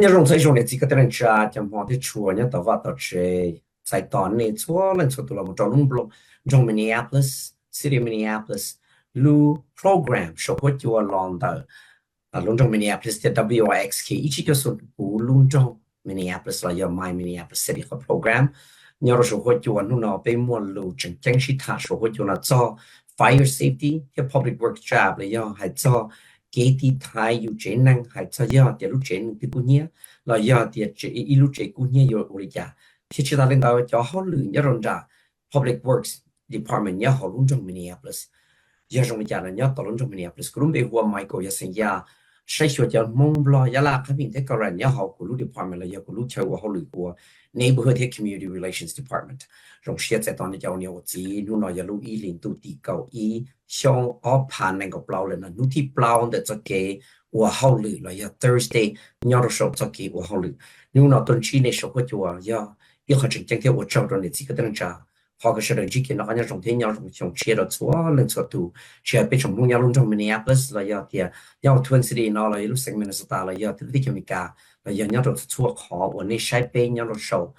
nhớ rong thấy rong này chỉ có tên cha chăm họ thì chùa nhớ tàu vặt tàu chế sai tòn này chúa lên số tụ là một trong lúc trong Minneapolis City Minneapolis lu program số hội chùa lon tờ luôn trong Minneapolis thì WIXK ít chỉ có số của luôn trong Minneapolis là do My Minneapolis City có program nhớ rồi số hội chùa nó bên mua lu chân chân sĩ thà số hội chùa là cho fire safety cái public works job là do hay cho cái thì thay yêu chế năng hay cho do thì lúc chế thì cũng nhé là do thì chế lúc chế cũng nhé rồi ủi cả thì chúng ta lên đó cho họ lựa nhớ rồi ra public works department nhớ họ luôn trong Minneapolis giờ trong nhà là nhớ tao luôn trong Minneapolis cũng bị hoa Michael giờ sinh ra sai số cho mong lo giờ là cái mình thấy cái này nhớ họ của lúc department là giờ của lúc chơi của họ lựa của neighborhood and community relations department trong hiện tại toàn cho nhiều gì lúc nào giờ lúc ý liên tục đi cầu ý xong ở pan này có bao lần là lúc thì bao để cho cái của họ lựa là giờ Thursday nhớ rồi số cho cái của họ lựa lúc nào tuần chi này số của chùa giờ yêu cầu chính theo của trong rồi chỉ có tên trả họ có sự đồng chí kia nó có nhau trong thế nhau trong chia được số lần số tụ chia bên trong nhau luôn trong Minneapolis là giờ thì nhau Twin City nó là lúc sang Minnesota là giờ thì cái Mica là giờ nhau trong số họ và nên sai bên nhau số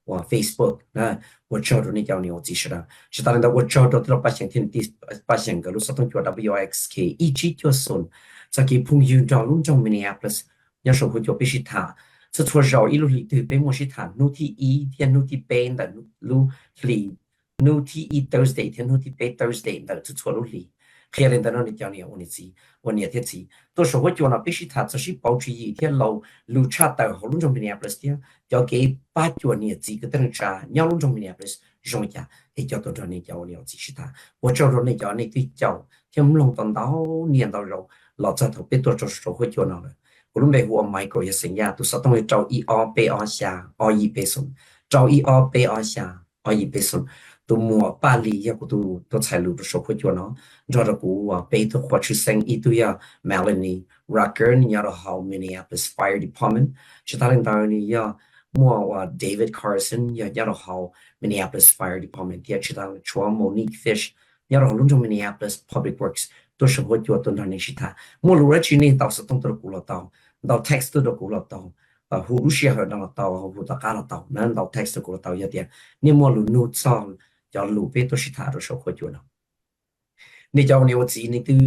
và Facebook na 我知道你叫你我记识了，是当然的，我知道到八千天第八千个路上通叫 WXK 一直就算，这个朋友找路中 Minneapolis，要说会就必须他，这错绕一路里对被莫是他，路ที่一天路ที่เป็น的路里路ที่一 Thursday 天路ที่เป็น Thursday 的这错路里。黑人的那里叫你我你知，我你天知，到时候我叫那必须他就是保持一天路差到好路中 Minneapolis 的。叫给八九年几个等啥，鸟笼中面也不是容易啊，也叫到这里叫我了解是他，我找着你叫你对叫，天不弄到年到肉，老早头别多做手会叫那了，我们美国买过一生呀，都是等于找一二八二下，二一倍送，找一二八二下，二一倍送。都摸巴黎也不都才路的时候会叫呢，找着古啊，背的火车生一堆啊 ，Melanie Rucker 你要的好 Minneapolis Fire Department，是他领导你要。mua David Carson ya ya how Minneapolis Fire Department ya chita chua Monique Fish ya ro lung Minneapolis Public Works to sho ho jo ton ni shita mo lu ra chi ni tao sa tong to ku lo tao tao text to ku lo tao hu lu share ha na tao hu ta ka la tao nan tao text ku lo tao ya dia ni mo lu nu song ya lu pe to shita ro sho ho jo na ni jao ni wo ji ni tu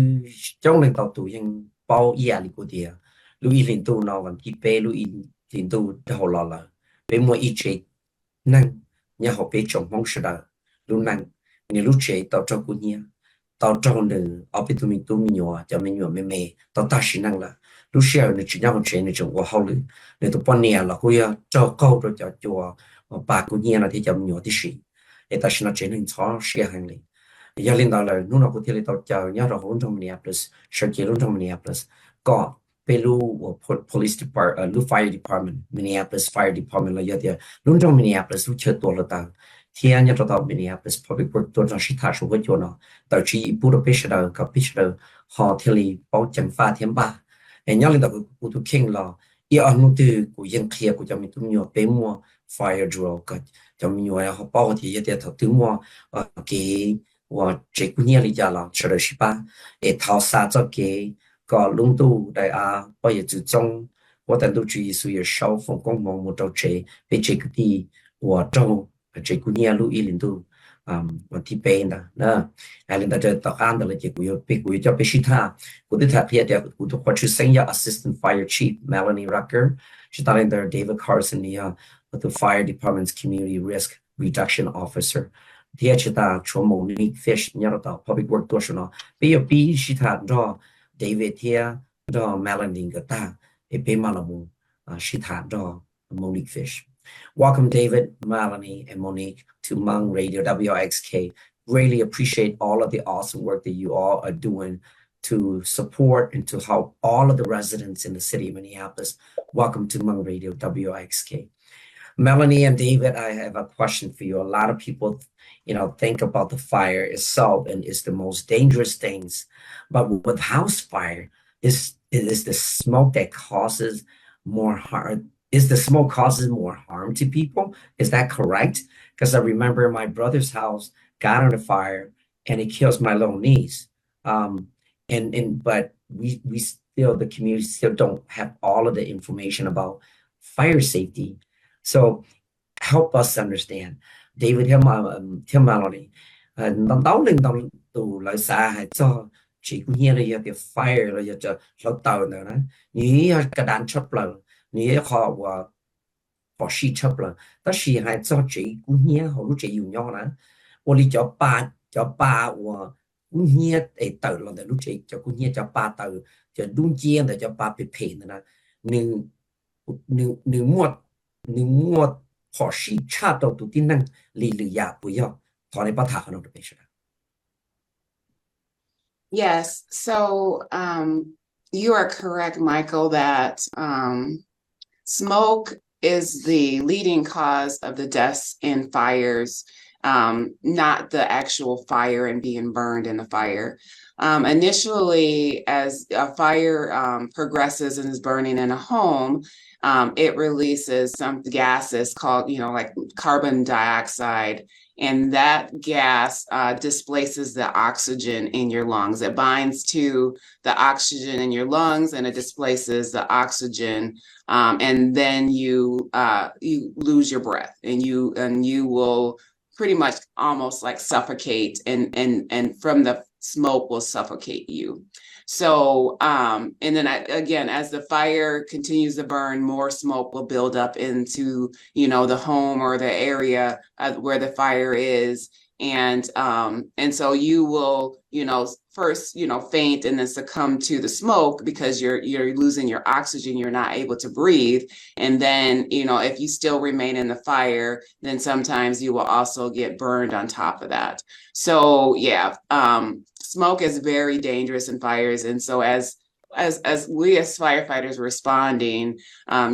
jong len tao tu yang bao ya li ku dia lu i lin tu na wan ki pe lu i lin tu da ho la la被莫一直能，然后被中风时的路能，你路车到照顾你，到照呢，后边都没有啊，叫没有妹妹到大时能了，路时候你只要车那种我好了，你都半年了，会要照高着叫八个年了，他叫没有的事，但是那真能超时间嘞。要领导了，弄到后天里到叫人家到红中 Minneapolis，设计红中 Minneapolis，搞。被路police department 路 fire department Minneapolis fire department 了有点路中 Minneapolis 路车多了当天要找到 Minneapolis public work 多张是他说会做呢导致一部的被识到个被识到好天里包整发天吧人家领导我都听了一安路的古人开古叫咪都没有被么 fire drill 个叫咪有好包的一点头都么给我这个年里家了吃了是吧也掏啥子给có lung tu đại bây giờ chú trong我等都注意所有消防光芒我都这被这个地我trong这个年路一零度我提背的那还领导这到安的了结果又被国叫被其他我对他撇掉我都或是生涯 assistant fire chief Melanie Rucker 是当领导 David Carson 呀我的 fire department's community risk reduction officer 第二是他从 Monique Fish 你要到 public work 多少呢被有比其他着David here do Melanie gata e pe malamu shita do Monique Fish. Welcome David, Melanie and Monique to Hmong Radio WXK. Really appreciate all of the awesome work that you all are doing to support and to help all of the residents in the city of Minneapolis. Welcome to Hmong Radio WXK. Melanie and David, I have a question for you. A lot of people, think about the fire itself and it's the most dangerous things. But with house fire, is the smoke that causes more harm? Is the smoke causes more harm to people? Is that correct? Because I remember my brother's house got on the fire and it kills my little niece. But we still the community still don't have all of the information about fire safety. So help us understand. David theo Melody. Nó đấu lên tàu tù lại xa hay cho chỉ cũng như là giờ thì fire là giờ cho lâu tàu nữa đó. Ní cái đàn chấp là ní họ họ xí chấp là đó xí hay cho chỉ cũng như họ lúc chỉ dùng nhau đó. 我哩叫爸我古年诶豆了的路这叫古年叫爸豆叫中间的叫爸被赔的呢，你好事差到都的能理呀不要，他来把他可能都没事了。Yes, so you are correct, Michael, that smoke is the leading cause of the deaths in fires, not the actual fire and being burned in the fire. Initially, as a fire progresses and is burning in a home, it releases some gases called, like carbon dioxide. And that gas displaces the oxygen in your lungs. It binds to the oxygen in your lungs and it displaces the oxygen. And then you lose your breath and you will pretty much almost like suffocate and from the smoke will suffocate you. So, and then again, as the fire continues to burn, more smoke will build up into, the home or the area where the fire is. And so you will, first, faint and then succumb to the smoke because you're losing your oxygen, you're not able to breathe. And then, if you still remain in the fire, then sometimes you will also get burned on top of that. So yeah, smoke is very dangerous in fires. And so as we as firefighters responding,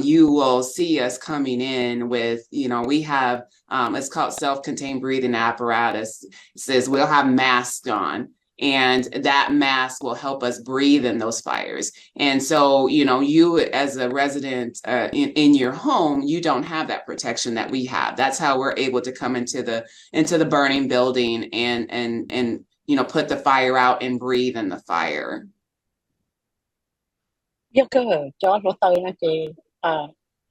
you will see us coming in with, we have, it's called self-contained breathing apparatus. It says we'll have masks on. And that mask will help us breathe in those fires. And so, you as a resident in your home, you don't have that protection that we have. That's how we're able to come into the burning building and put the fire out and breathe in the fire. Yo cơ cho nó tới là chị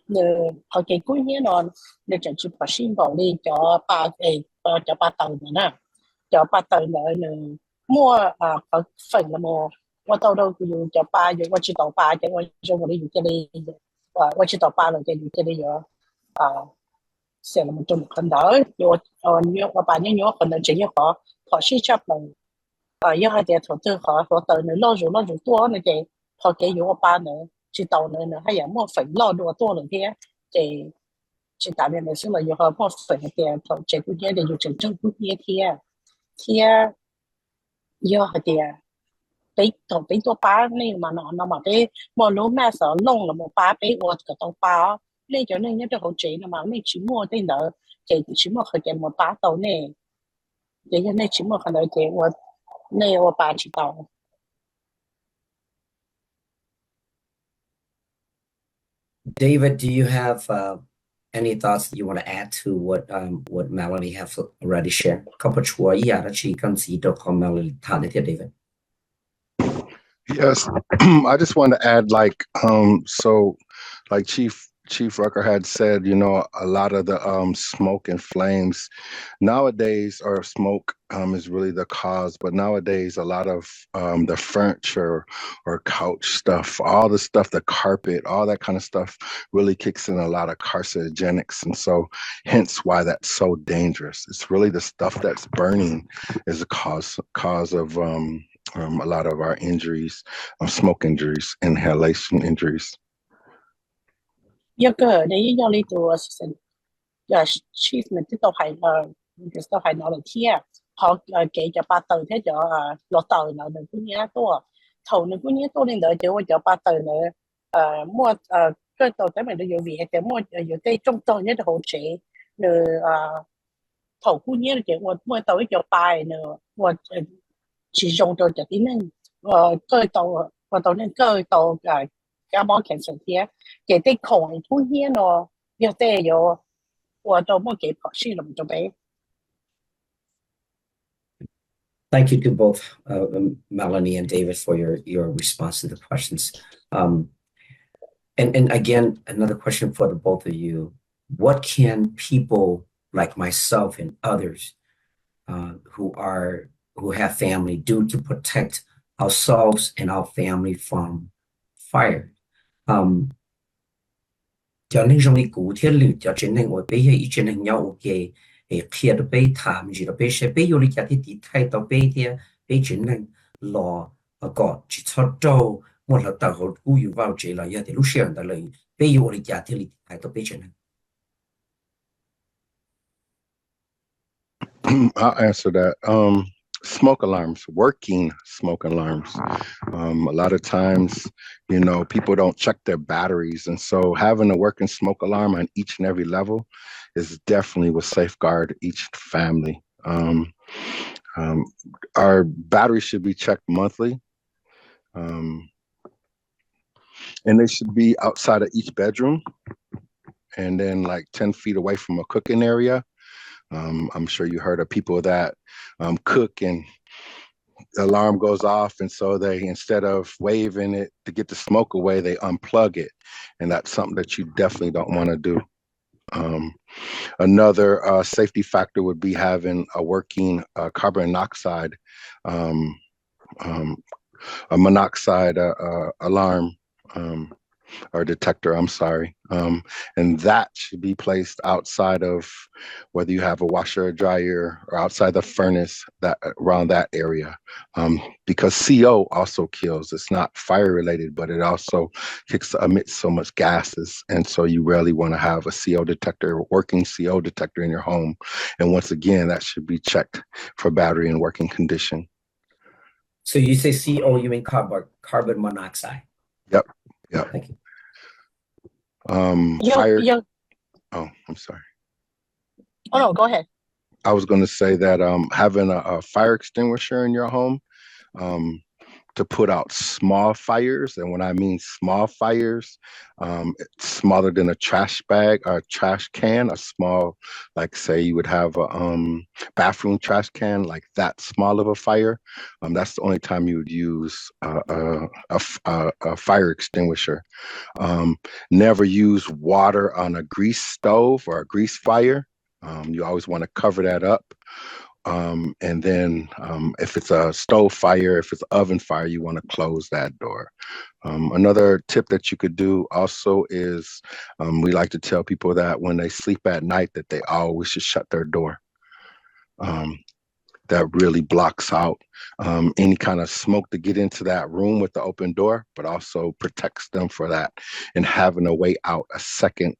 nè họ cái cuối nhé nó nè chẳng chịu phải xin bảo đi cho ba tàu nữa nè cho ba tàu nữa nè mua có phần là mua 我到到有叫爸有我知道爸的我说我的有这里我知道爸了这里这里有写了么就看到有我爸你有可能这一好跑去吃了一下子投资好我到那老肉多那个họ kểอยู่ว่าป้าเนี่ยchỉ tàu này nữa hay là mua phải lo đồ to rồi thế chỉ tại nên là xin làอยู่họ mua phải tiền thầu chỉ cũng nhớ đểอยู่trong trong cũng nhớ thì giờ thì bịตัวป้านี่mà nó mà cái mua lúa mẹ sợ lông là mộtป้าbị ở cái tàuป้าnên cho nên nhớ cho họ chỉ là mà nên chỉ mua cái nợ chỉ mua cái mộtป้าtàu này để cho nên chỉ mua cái nợ cái我那我ป้าchỉ tàu. David, do you have any thoughts that you want to add to what Melanie have already shared? David. Yes, I just want to add, like Chief Rucker had said, a lot of the smoke and flames nowadays, or smoke is really the cause, but nowadays a lot of the furniture or couch stuff, all the stuff, the carpet, all that kind of stuff really kicks in a lot of carcinogenics. And so hence why that's so dangerous. It's really the stuff that's burning is the cause of a lot of our injuries, smoke injuries, inhalation injuries. Yo cơ đấy do lý tù giờ chief mình tiếp tục hay nói là thiệt họ kể cho ba tờ thế cho lọt tờ nào đừng có nhớ to thầu đừng có nhớ to lên đợi cho ba tờ nữa mua cái tàu tới mình được nhiều việc để mua nhiều cái trong tàu nhất là hỗ trợ nữa thầu cũng nhớ là mua tàu cho bài nữa mua chỉ dùng cho tí nên cái tàu nên cái tàu cái món cảnh sát kia cái cái khổng thu hiến nó有的有我都没给跑去了就没 Thank you to both Melanie and David for your response to the questions. And again, another question for the both of you. What can people like myself and others who have family do to protect ourselves and our family from fire? Cho nên trong cụ thể lưu cho trên nên ở bây giờ ý trên nên nhau cái kia đó bây tham gì đó bây sẽ bây giờ lý giải thì thay đó bây thì bây trên nên lo có chỉ cho trâu một là tạo hội cú yêu vào chế là giờ thì lúc sáng đóเลยbây giờ lý giải thì thay đó bây trên nên I'll answer that. Smoke alarms, working smoke alarms. A lot of times, people don't check their batteries. And so having a working smoke alarm on each and every level is definitely will safeguard each family. Our batteries should be checked monthly. And they should be outside of each bedroom and then like 10 feet away from a cooking area. I'm sure you heard of people that cook and the alarm goes off, and so they, instead of waving it to get the smoke away, they unplug it, and that's something that you definitely don't want to do. Another safety factor would be having a working carbon monoxide a monoxide alarm or detector, I'm sorry. And that should be placed outside of whether you have a washer or dryer or outside the furnace that around that area. Because CO also kills. It's not fire related, but it also emits so much gases. And so you really want to have a CO detector, working CO detector in your home. And once again, that should be checked for battery and working condition. So you say CO, you mean carbon monoxide? Yep. Thank you. Fire. Oh, I'm sorry. Oh no, go ahead. I was going to say that having a fire extinguisher in your home to put out small fires, and when I mean small fires, it's smaller than a trash bag or a trash can, a small, like say you would have a bathroom trash can, like that small of a fire. That's the only time you would use a fire extinguisher. Never use water on a grease stove or a grease fire. You always want to cover that up. And then if it's a stove fire, if it's oven fire, you want to close that door. Another tip that you could do also is we like to tell people that when they sleep at night that they always should shut their door. That really blocks out any kind of smoke to get into that room with the open door, but also protects them for that. And having a way out, a second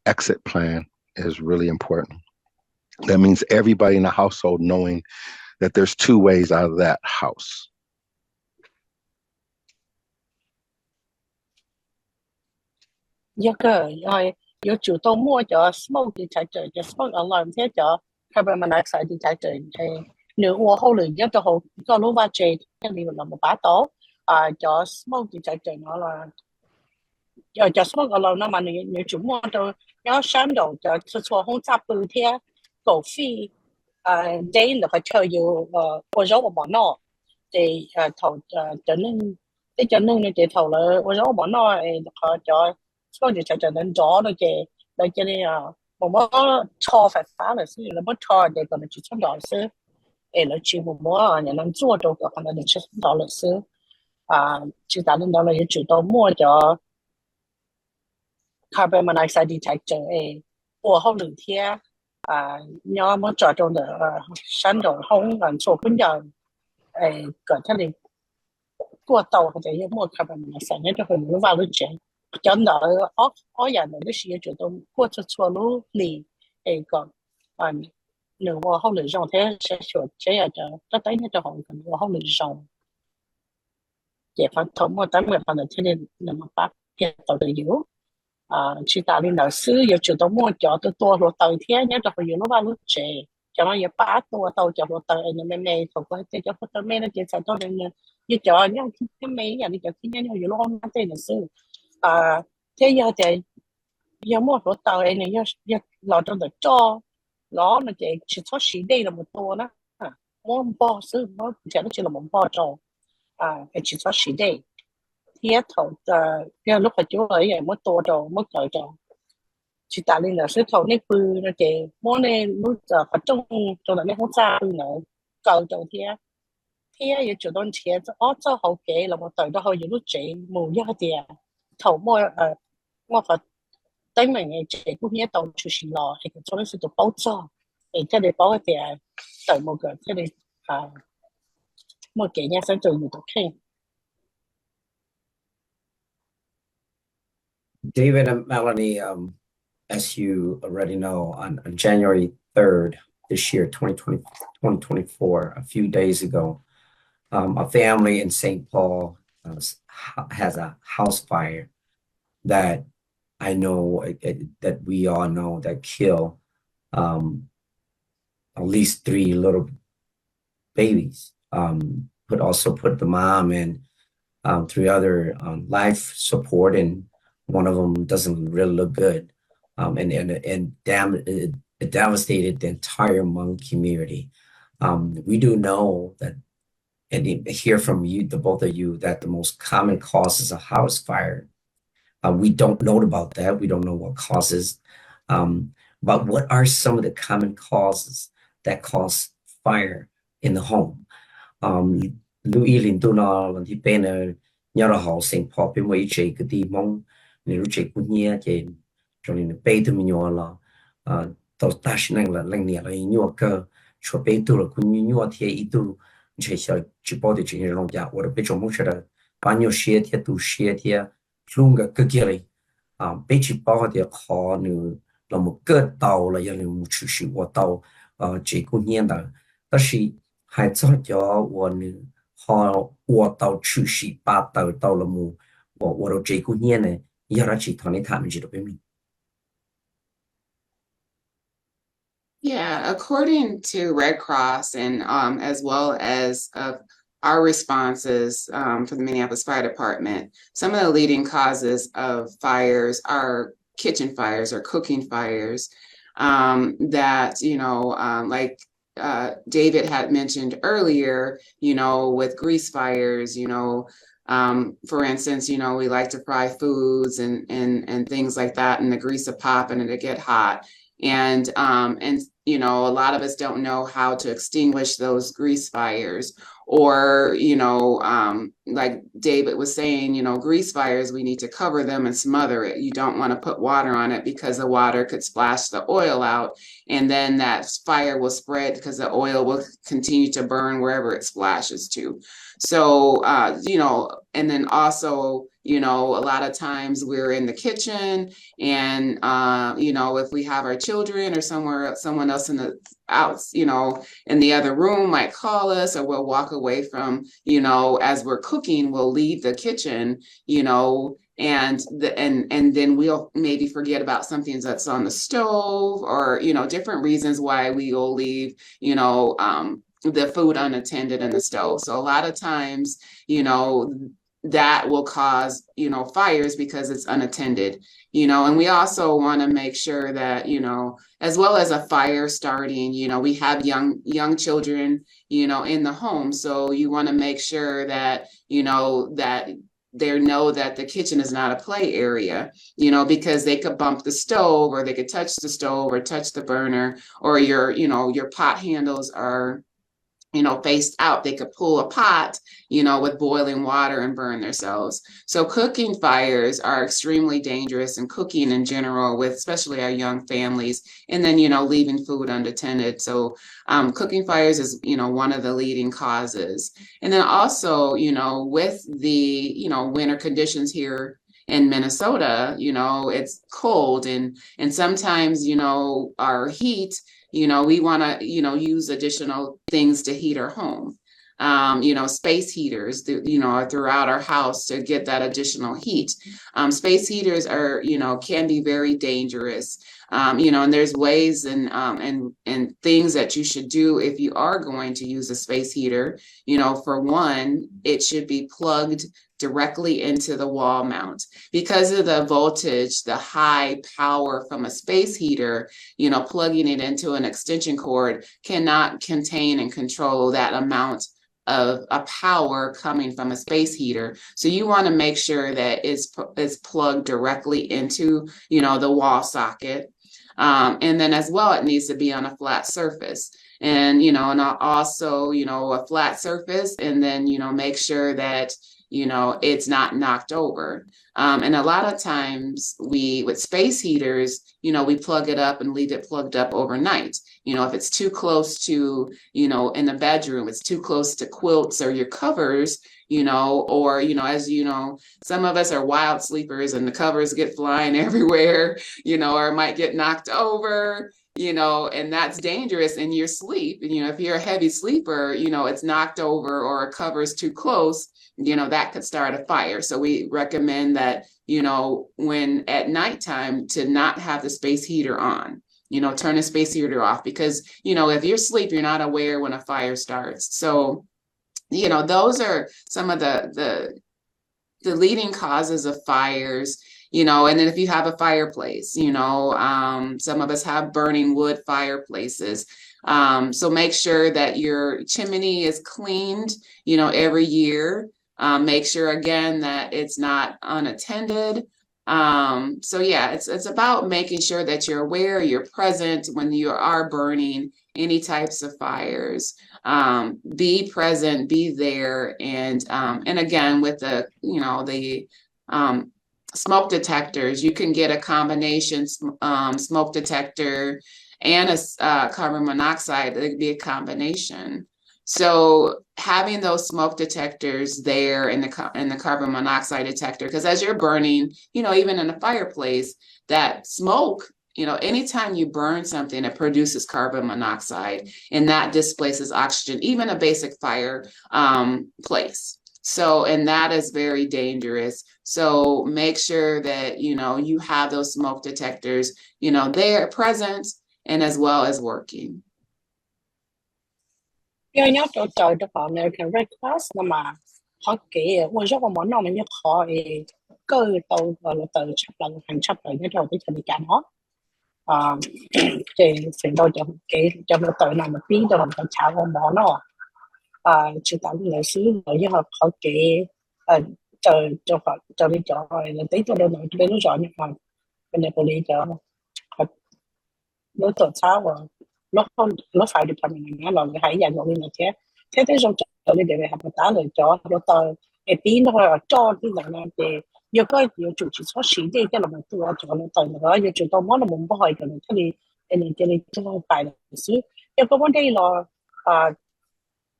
exit plan is really important. That means everybody in the household knowing that there's two ways out of that house. Rồi, chủ động mua cho smoke detector, cho smoke alarm thế cho carbon monoxide detector. Nếu mua hậu lửa nhất cho hậu cho lúc vào chế thì là một bát tố. Cho smoke detector nó là cho smoke alarm nó mà nếu chủ mua cho nó sáng đầu cho cho không chấp bự thế cổ phi đây là phải chờอยู่我说我帮侬thì thầu cho nên thì thầu là我说我帮侬họ cho smoke detector nên rõ được cái này một món cho phải phá là sự là mất cho để còn chỉ trong đó sự là chỉ một món nhà năng做到个可能是到了是chỉ达到了也主动mua cho carbon monoxide detector 我后两天nhóm muốn trò trong的山东红做分享个他的过道或者有么看办嘛三年就会无法论证讲到人的事就都过着错路里个nếu mà không lựa chọn thế sẽ sửa chế ở cho tới nó cho họ cần mà không lựa chọn giải pháp thống một tấm người phản thế nên là một bác hiện tạo được yếu chỉ tạo nên là sư yêu chủ động mua cho tôi rồi tàu thế nhớ cho họ yếu nó vào lúc trẻ cho nó yếu bá tôi tàu cho họ tàu anh em không có thể cho họ tàu mấy nó chỉ sao tôi nên như cho nhau cái mấy nhà đi cho khi nhau yếu lo nó tên là sư thế giờ thì giờ mua rồi tàu anh này giờ lo trong được cho nó chỉ có sĩ đây là mộtตัวนะmua bao sư nó chỉ là một bao trâu chỉ có sĩ đây thiết thầu cái lúc mà chú ở vậy mất tua đồ mất trời trời chỉ ta lên là sẽ thầu nét bự nó chị mỗi nên lúc giờ phải trong cho là nét không xa bự nữa cầu đầu thiết thiết giờ chủ động thiết cho hậu kế là một thời đó hồi lúc chị mù giá tiền thầu mua mua phải tới mình chị cũng nhớ tàu chủ sĩ lò thì cho nó sẽ được bảo cho để cho để bảo cái tiền tới một cái cho để một cái nhà sản xuất được khen. David and Melanie, as you already know, on January 3rd this year, 2024, a few days ago, a family in St. Paul has a house fire that I know that we all know that kill at least 3 little babies. Also put the mom and 3 other life support, and one of them doesn't really look good. It devastated the entire Hmong community. We do know that, and hear from you, the both of you, that the most common causes of house fire. We don't know about that. We don't know what causes. But what are some of the common causes that cause fire in the home? Lưu ý liên tục nó là thì bên nhớ là họ sinh hoạt bên ngoài chơi cái đi mong nếu chơi cũng nhớ chơi cho nên bây giờ mình nhớ là tao ta sẽ năng là năng nhớ là nhớ cái cho bây giờ là cũng nhớ thì ít tu chơi sao chỉ bảo để chơi lòng dạ hoặc là bây giờ muốn chơi là bao nhiêu xe thì tu xe thì luôn cái kia này bây giờ bảo thì họ nữa là một cái tàu là yang một chút xíu của tàu chơi cũng nhớ đó, 但是还早叫我呢，好我到出席把到了么，我都这个年呢，要他去团里他们知道不明。Yeah, according to Red Cross and as well as our responses for the Minneapolis Fire Department, some of the leading causes of fires are kitchen fires or cooking fires that, like David had mentioned earlier, with grease fires, for instance, we like to fry foods and things like that, and the grease will pop and it'll get hot. And a lot of us don't know how to extinguish those grease fires, or like David was saying, grease fires, we need to cover them and smother it. You don't want to put water on it because the water could splash the oil out, and then that fire will spread because the oil will continue to burn wherever it splashes to. So and then also, a lot of times we're in the kitchen, and if we have our children or someone else in the in the other room might call us, or we'll walk away from, as we're cooking, we'll leave the kitchen, and then we'll maybe forget about something that's on the stove, or different reasons why we will leave the food unattended in the stove. So a lot of times, that will cause, fires because it's unattended, and we also want to make sure that, as well as a fire starting, we have young children, in the home. So you want to make sure that, that they know that the kitchen is not a play area, because they could bump the stove, or they could touch the stove or touch the burner, or your pot handles are faced out. They could pull a pot, with boiling water and burn themselves. So cooking fires are extremely dangerous, and cooking in general, with especially our young families, and then, leaving food unattended. So cooking fires is, one of the leading causes. And then also, with the, winter conditions here in Minnesota, it's cold, and sometimes, our heat, we want to, use additional things to heat our home. Space heaters, throughout our house to get that additional heat. Space heaters are, can be very dangerous. And there's ways and things that you should do if you are going to use a space heater. For one, it should be plugged directly into the wall mount, because of the voltage, the high power from a space heater. Plugging it into an extension cord cannot contain and control that amount of a power coming from a space heater. So you want to make sure that it's plugged directly into, the wall socket. And then as well, it needs to be on a flat surface. And, and also, a flat surface, and then, make sure that, it's not knocked over. And a lot of times with space heaters, we plug it up and leave it plugged up overnight. If it's too close to, in the bedroom, it's too close to quilts or your covers, or, as some of us are wild sleepers and the covers get flying everywhere, or might get knocked over, and that's dangerous in your sleep. And, if you're a heavy sleeper, it's knocked over or a cover is too close, that could start a fire. So we recommend that, when at nighttime to not have the space heater on, turn the space heater off, because, if you're asleep, you're not aware when a fire starts. So, those are some of the leading causes of fires, and then if you have a fireplace, some of us have burning wood fireplaces. So make sure that your chimney is cleaned, every year. Make sure again that it's not unattended. So yeah, it's about making sure that you're aware, you're present when you are burning any types of fires. Be present, be there, and again with the smoke detectors, you can get a combination smoke detector and a carbon monoxide. It could be a combination. So having those smoke detectors there in the carbon monoxide detector, because as you're burning, even in a fireplace, that smoke, anytime you burn something, it produces carbon monoxide, and that displaces oxygen, even a basic fire place. So, and that is very dangerous. So make sure that, you have those smoke detectors, there present and as well as working. Nhớ nhớ chỗ trời đó họ American Red Cross mà họ kể ôi rất là món nào mà nhớ họ cơ tàu gọi là tàu hàng sắp lần cái rồi cái thời gian đó thìสิ่งเราจะเก๋จะมาตอนนั้นมาปีเดียวมันช้ากว่าหมอเนาะchỉ tao là xứ rồi với họ kể trời cho họ cho đi cho rồi là tí tôi đâu nói tôi nói rõ nhưng mà Minneapolis cho họ đối tượng sao rồi nó phải được thành nó là cái hải dạng của mình là thế thế trong trời đi để về học tá lời cho nó tờ cái tí nó là cho cái dạng này thì giờ có nhiều chủ chỉ số sĩ đi cái là mộtตัวcho nó tờ nó giờ chủ tao muốn là muốn bao cái này thì anh không phải là xứ giờ có vấn đề là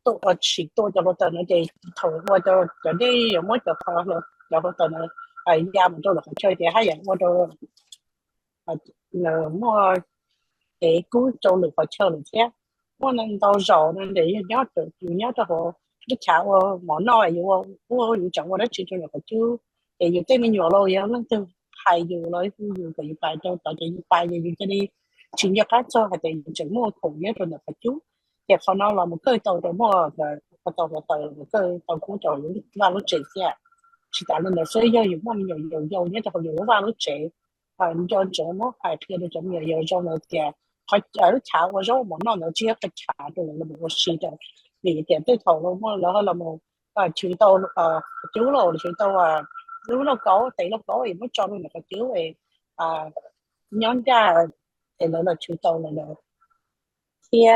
tôi chỉ tôi cho nó tờ nó thì thầu qua cho đi mỗi cho họ là cho nó tờ nó ra một chỗ là chơi thì hai dạng qua cho là mua để cứu cho lực họ chơi được thế, mỗi lần tàu rồi nên để nhớ cho họ cái chảo món nồi vô chọn qua đó chỉ cho họ chứ để dùng cái menu rồi nó từ hay dùng nói dùng cái bài cho tạo cho bài dùng cho đi chỉ nhớ cách cho họ để chọn mua thùng nhớ rồi là phải chú để họ nói là một cái tàu để mua và tàu một tàu cũng cho những vào lúc trẻ xe chỉ tạo nên là sẽ dùng món nhiều nhớ cho họ dùng vào lúc trẻ cho nó phải kia để chọn nhiều cho nó tiền họ ở chảo của rau món nó chỉ cái chảo rồi là một xí đó vì tiền tới thầu nó mà là một chữ tàu chú rồi chữ tàu nếu nó có thì nó có thì mới cho mình cái chữ về nhóm ra thì nó là chữ tàu là kia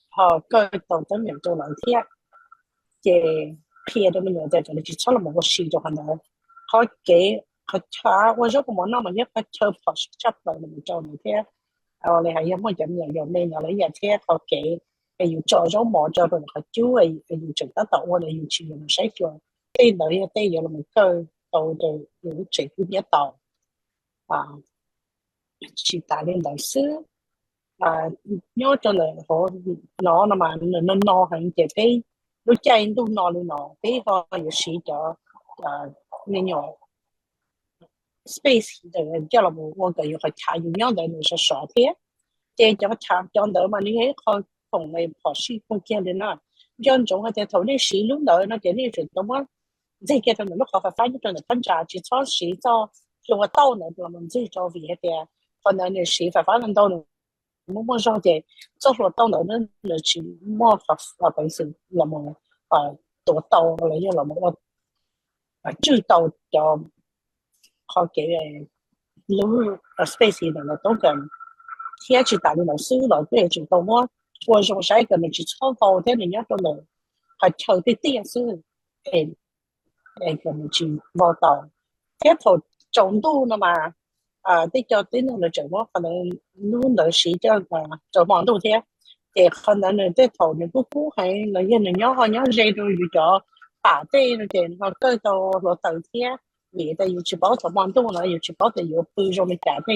họ coi tàu tới miền châu là kia thì kia đó mình nhận ra là chỉ cho là một xí cho hắn đó họ kể họ chảo của rau món nó mà nhất phải chơi phật chấp lại mình cho mình thế này hay giống như chậm dần nên là lấy giờ thế họ kể cái dù cho dấu mỏ cho rồi họ chú ấy cái dù chừng ta tàu qua đây dù chỉ dùng sách rồi cái đợi đây giờ là một cơ tàu từ những chuyện của nhà tàu chỉ tại lên đại sứ nhớ cho là họ nó mà nó hàng chế cái lúc chạy lúc nó cái họ有时就那种space 的叫了我个有个查有样的那是少天，这叫查讲的嘛，你还靠同来跑西空间的呢，讲中在头那西路的那点那是怎么？这个他们好发现的观察去超市找就我到那个我们自己找别的，可能那西发现到了。么说的，做活动的那去么本身那么多到了要那么知道就好给路space 的都跟天去打的老师老对知道我用啥个你去超高的人家都能还抽的电视个你去报道，这头中度了嘛这叫真正的怎么可能路的时间走网路天。để khả năng là cái thầu này cũng hay là như là nhớ dây đôi dù cho bà tê là tiền họ cơ tàu lo tàu thế vì tại vì chỉ bảo thầu mong tu là chỉ bảo tại vì bây giờ mình trả thì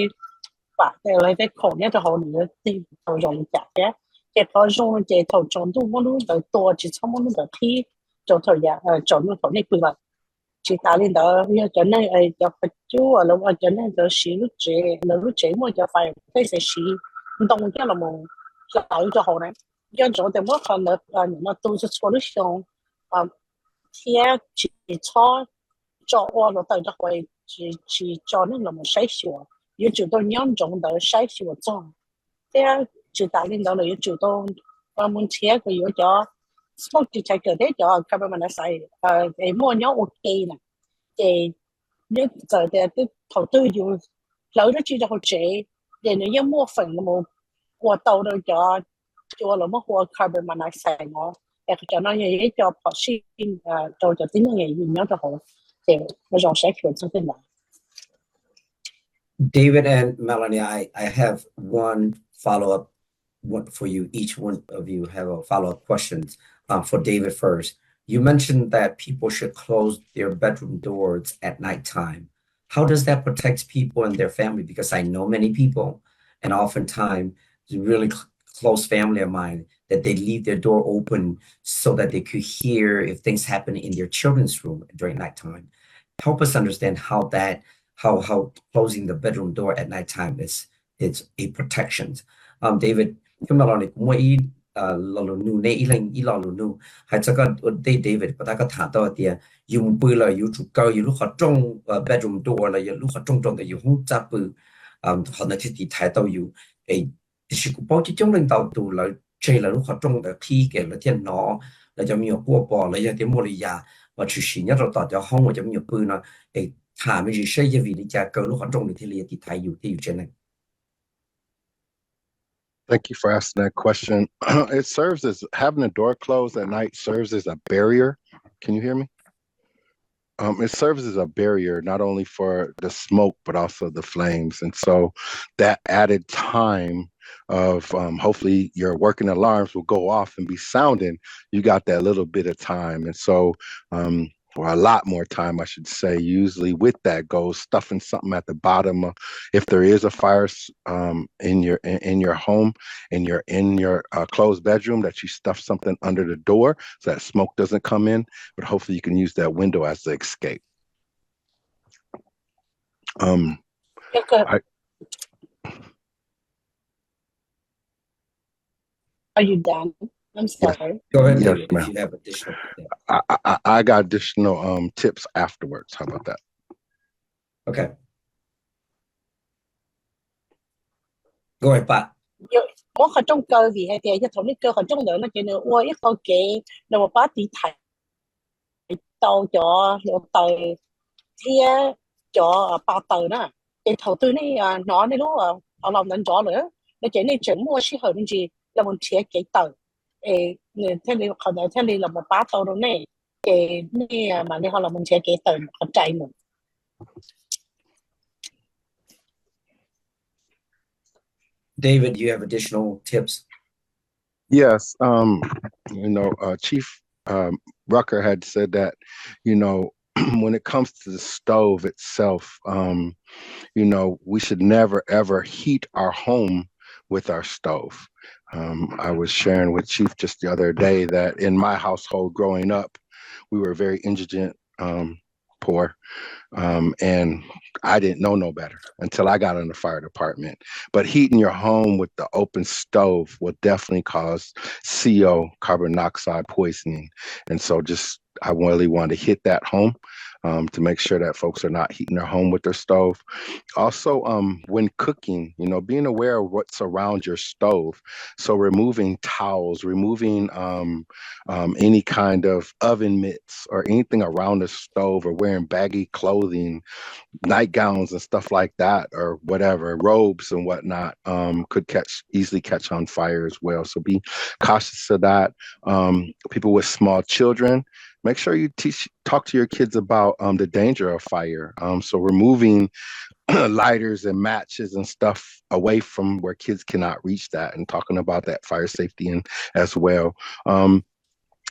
bà tê lại cái khổ nhất là họ nữa thì thầu giờ mình trả thế cái thầu dùng cái thầu trong tu mong luôn tới to chỉ xong mong luôn tới thi cho thầu ya cho nó thầu này quy hoạch chỉ ta lên đó như cho nên cho phải chú là lúc cho nên cho xí lúc chế mà cho phải cái xí động cái là một lại cho họ này do chỗ thì mất phần được những mà tôi sẽ solution thì cho ô nó tới cho họ chỉ cho nên là một sai sửa yêu chủ tôi nhóm trong đó sai sửa trong thế chỉ tại lên đó là yêu chủ tôi muốn chia cái yêu cho smoke chỉ chạy cái đấy cho các bạn nói để mua nhóm ok nè thì nếu giờ thì cái đầu tư dù lỡ nó chỉ cho họ chế để nó giống mua phần là một qua tàu đâu cho là mất qua carbon monoxide nó để cho nó như vậy cho oxy cho tính năng gì nhớ cho họ thì nó dòng sẽ chuyển sang thế nào. David and Melanie, I have one follow-up for you. Each one of you have a follow-up questions. For David first, you mentioned that people should close their bedroom doors at nighttime. How does that protect people and their family? Because I know many people, and oftentimes really close family of mine, that they leave their door open so that they could hear if things happen in their children's room during nighttime. Help us understand how closing the bedroom door at nighttime is a protection. David, cái mà nói cũng mấy lò nu này ý lò nu hay chắc cái David và ta có thả tao thì dùng bự là dùng chủ cao dùng lúc họ trong bedroom door là dùng lúc họ trong là dùng không chấp bự họ nói thì thái tao dùng cái sự của bao nhiêu trong lãnh đạo tụ là chơi là lúc họ trong là khi cái là thiên nó là cho nhiều qua bỏ là cho tiếng Malaysia và chủ sĩ nhất là tỏ cho không và cho nhiều bự nó cái thả mấy gì xây vì đi cha cơ lúc họ trong thì liền thì thái dùng trên này. Thank you for asking that question. It serves as having the door closed at night serves as a barrier. Can you hear me? It serves as a barrier not only for the smoke but also the flames, and so that added time of hopefully your working alarms will go off and be sounding. You got that little bit of time, and so or a lot more time, I should say. Usually with that goes stuffing something at the bottom. If there is a fire in your home and you're in your closed bedroom, that you stuff something under the door so that smoke doesn't come in, but hopefully you can use that window as the escape. Are you done? I'm sorry. Go ahead, Yes, David, ma'am. if you have additional. I got additional tips afterwards. How about that? Okay. Go ahead, Pat. Có khả trong cơ vì hay cho thống cơ khả trong đó nó chỉ nữa ôi ít ok là một bát tí thải tàu cho tàu thì cho ba tàu đó cái đầu tư này nó này lúc họ làm đánh gió nữa nó chỉ này chuyển mua适合gì là một chiếc cái tàu thế này khả năng thế này là một bát tàu đó này cái này mà này họ làm một chiếc cái tàu họ chạy một. David, do you have additional tips? Yes. Chief Rucker had said that, when it comes to the stove itself, we should never, ever heat our home with our stove. I was sharing with Chief just the other day that in my household growing up, we were very indigent, poor. And I didn't know no better until I got in the fire department. But heating your home with the open stove will definitely cause CO, carbon monoxide poisoning. And so I really wanted to hit that home. to make sure that folks are not heating their home with their stove. Also, when cooking, being aware of what's around your stove. So removing towels, removing any kind of oven mitts or anything around the stove, or wearing baggy clothing, nightgowns and stuff like that, or whatever, robes and whatnot, could easily catch on fire as well. So be cautious of that. People with small children, make sure you talk to your kids about the danger of fire. So removing lighters and matches and stuff away from where kids cannot reach that, and talking about that fire safety and as well.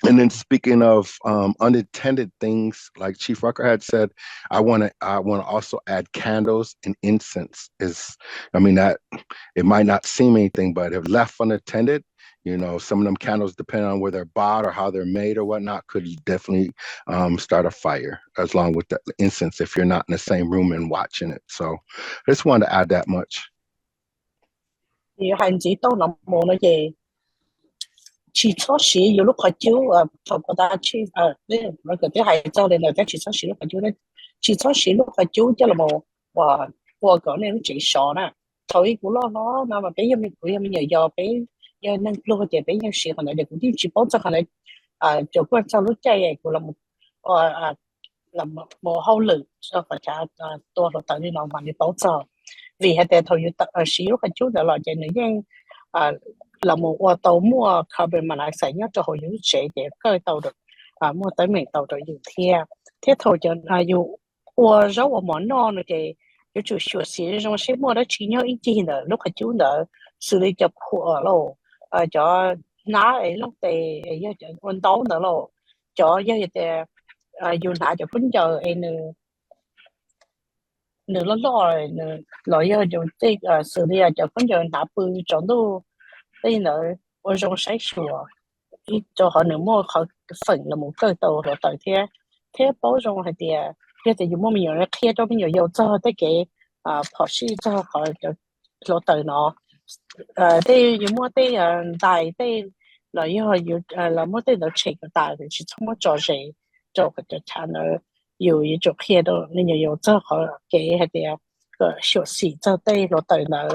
And then speaking of unintended things, like Chief Rucker had said, I want to also add candles and incense. That it might not seem anything, but if left unattended, some of them candles, depending on where they're bought or how they're made or whatnot, could definitely start a fire, as long with the incense, if you're not in the same room and watching it. So I just wanted to add that much. chỉ số sĩ nhiều lúc họ chiếu phòng của ta chỉ nó cái thứ hai cho nên là cái chỉ số sĩ lúc họ chiếu đấy chỉ số sĩ lúc họ chiếu cho là một và cái này nó chỉ sợ nè thôi của nó mà bây giờ mình nhờ bây giờ năng lúc thì bây giờ sĩ họ này để cũng chỉ bảo cho họ này chỗ quan trọng lúc chạy của là một một hậu lực cho phải trảตัวเราtự đi làm mà đi bảo trợ vì hệ thống thôi sĩ lúc họ chiếu là chạy nữa nhưng là một ô tô mua carbon monoxide nhớ cho họ yếu chế để cơ tàu được mua tới mình tàu được nhiều thế thôi cho dù ô rau ở món non thì yếu chủ sửa xí trong xe mua đó chỉ nhớ ít gì nữa lúc họ chú nữa xử lý chụp của lô cho ná ấy lúc thì cho ôn tấu nữa lô cho giờ thì dù nã cho phun giờ ấy nữa rồi rồi giờ chúng tôi xử lý cho phun giờ nã bự cho nó đây là ở trong sách sửa cho họ nữa mua họ phần là một cơ tàu rồi tới thế bảo trong hay thì dùng mua nhiều kia cho nhiều dầu cho tới cái họ sĩ cho họ cho tới nó đây dùng mua đây đại đây là yêu là mua đây nó chỉ cái đại thì chỉ không có cho cái channel有一种kia đó nên nhiều cho họ cái hay thì cái sửa sĩ cho đây rồi tới nó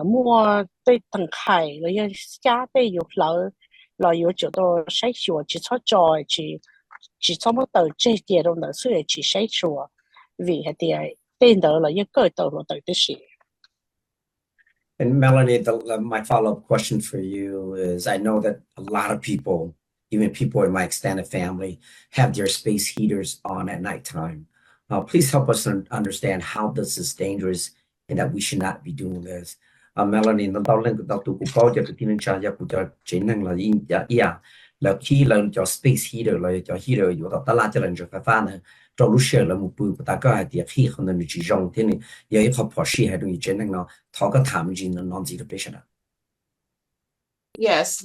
mua đây tầng hải rồi giá đây有楼rồi有chỗ đó sai sửa chỉ cho trò chỉ cho một tờ trên kia đó là sự chỉ sai sửa vì hay thì tên đó là những cái tờ rồi tới cái gì. And Melanie, my follow-up question for you is, I know that a lot of people, even people in my extended family, have their space heaters on at nighttime. Please help us understand how this is dangerous and that we should not be doing this. Melanie, nó đau lên đau tụ có cho cái tin cha cho cho chính năng là là khi lần cho space heater là cho heaterอยู่ต่อตลาดจะlần choไฟฟ้าเนี่ยcho lúc xưa là một bữa ta có hai tiệc khi không nên chỉ dùng thế này giờ họ bỏ xí hay đúng chính năng nó thọ cái thảm gì nó non gì được biết sao. Yes,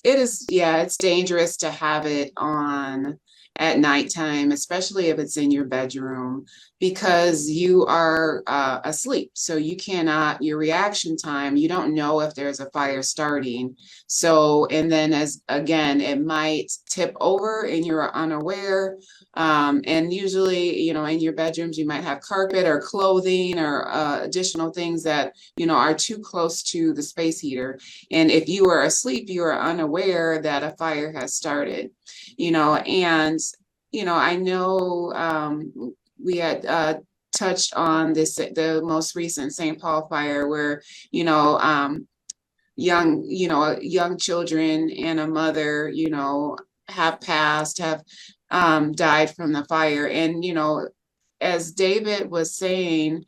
it is. Yeah, it's dangerous to have it on at nighttime, especially if it's in your bedroom, because you are asleep. So you cannot, your reaction time, you don't know if there's a fire starting. So, and then it might tip over and you're unaware. And usually, in your bedrooms, you might have carpet or clothing or additional things that, are too close to the space heater. And if you are asleep, you are unaware that a fire has started, and, I know we had touched on the most recent St. Paul fire where, young children and a mother, have died from the fire. And, as David was saying,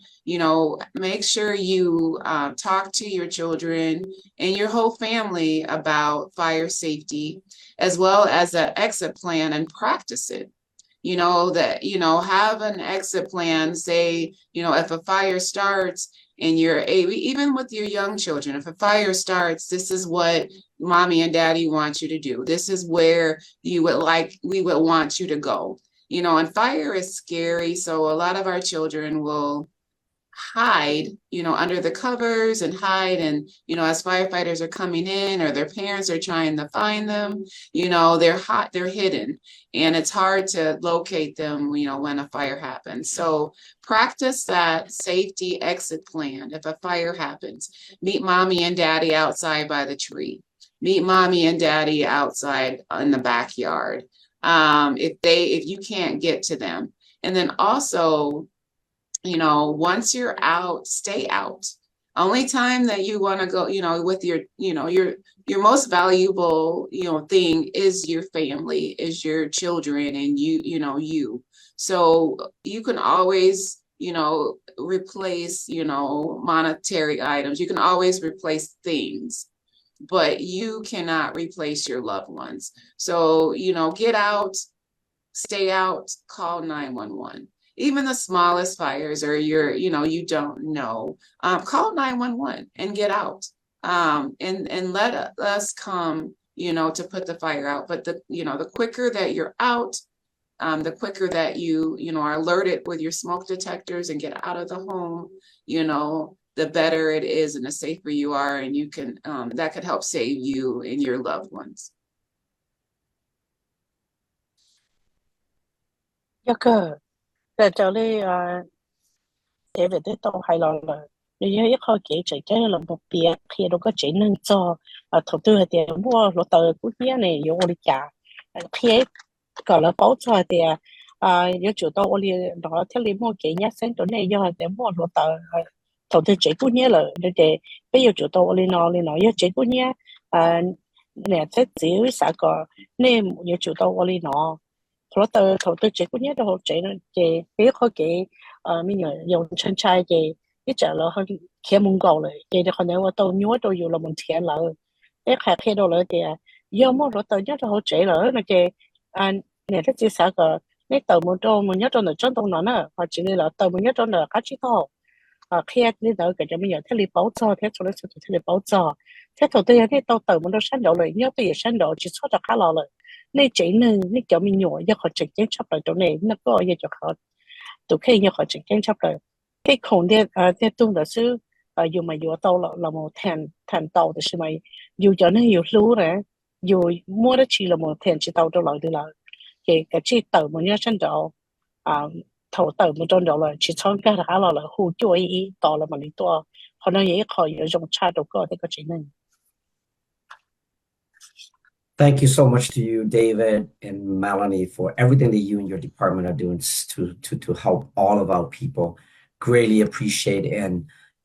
make sure you talk to your children and your whole family about fire safety, as well as an exit plan, and practice it. Have an exit plan. Say, if a fire starts and even with your young children, if a fire starts, this is what mommy and daddy want you to do. This is where we would want you to go. And fire is scary. So a lot of our children will hide, under the covers and hide. And, as firefighters are coming in or their parents are trying to find them, they're hidden, and it's hard to locate them, when a fire happens. So practice that safety exit plan. If a fire happens, meet mommy and daddy outside by the tree. Meet mommy and daddy outside in the backyard. If you can't get to them. And then also, once you're out, stay out. Only time that you want to go, with your most valuable, thing is your family, is your children, and you. So you can always, replace, monetary items. You can always replace things, but you cannot replace your loved ones. So, get out, stay out, call 911. Even the smallest fires, or you don't know, call 911 and get out. And let us come, to put the fire out. But the quicker that you're out, the quicker that you are alerted with your smoke detectors and get out of the home, the better it is and the safer you are, and you can, that could help save you and your loved ones. Để cho lấy để về tới tàu hay là nếu như khó kể chạy cái là một bia khi nó có chạy nên cho đầu tư thì mua lô tờ của nhà này dùng đi trả khi còn là bảo cho thì nếu chủ tàu đi đó theo lý mua cái nhà sáng tối này do để mua lô tờ đầu tư chạy của nhà là để bây giờ chủ tàu đi nó nếu chạy của nhà nè thế chỉ sao có nên nếu chủ tàu đi nó lô tờ đầu tư chạy của nhà đó chạy nó chạy bây giờ khó kể mình nhớ dùng chân trai thì cái chợ là hơi kia mông cầu rồi thì còn nếu mà tàu nhúa tàu dù là mình thiệt là cái khác kia đâu rồi thì do mua rồi tàu nhớ tàu chạy rồi nó thì này thế chỉ sao cái cái tàu một tàu mình nhớ tàu là chân tàu nó nè hoặc chỉ là tàu mình nhớ tàu là cá chỉ tàu kia đi tàu cái cho mình nhớ thế li bảo cho thế cho nó sẽ thế li bảo cho thế tàu tôi thấy tàu mình nó sáng độ rồi nhớ tôi sáng độ chỉ số là khá là rồi nên chỉ nên nên cho mình nhớ do họ trực tiếp chấp lại chỗ này nó có gì cho họ tụi khi như họ trực tiếp chấp lại cái khổng địa cái tung đó sư dù mà dù tàu là một thành tàu thì sư mày dù cho nó nhiều lú này dù mua đó chỉ là một thành chỉ tàu cho lợi thì là cái chỉ tàu mà nhớ chân đó thầu tàu một trong đó là chỉ trong cái đó là hỗ trợ ý tàu là mà đi to họ nói vậy họ dùng cha đồ có thì có chỉ nên. Thank you so much to you, David and Melanie, for everything that you and your department are doing to help all of our people. Greatly appreciate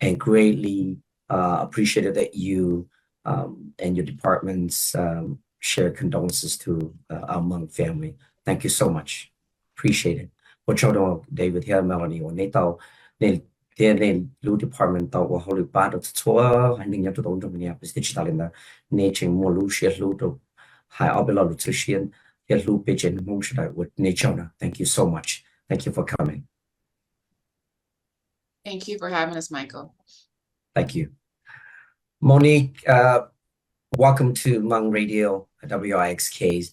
and greatly appreciated that you and your departments share condolences to our Hmong family. Thank you so much. Appreciate it. What you David here, Melanie, or Nato, they Blue Department or Holy Bad of Tour, and then you have to don't Minneapolis digital in the nature more Lucia Ludo. Hi, I'll be nutrition. Here's Lou Pitch and Hmong with nature. Thank you so much. Thank you for coming. Thank you for having us, Michael. Thank you. Monique, welcome to Hmong Radio, WIXKs.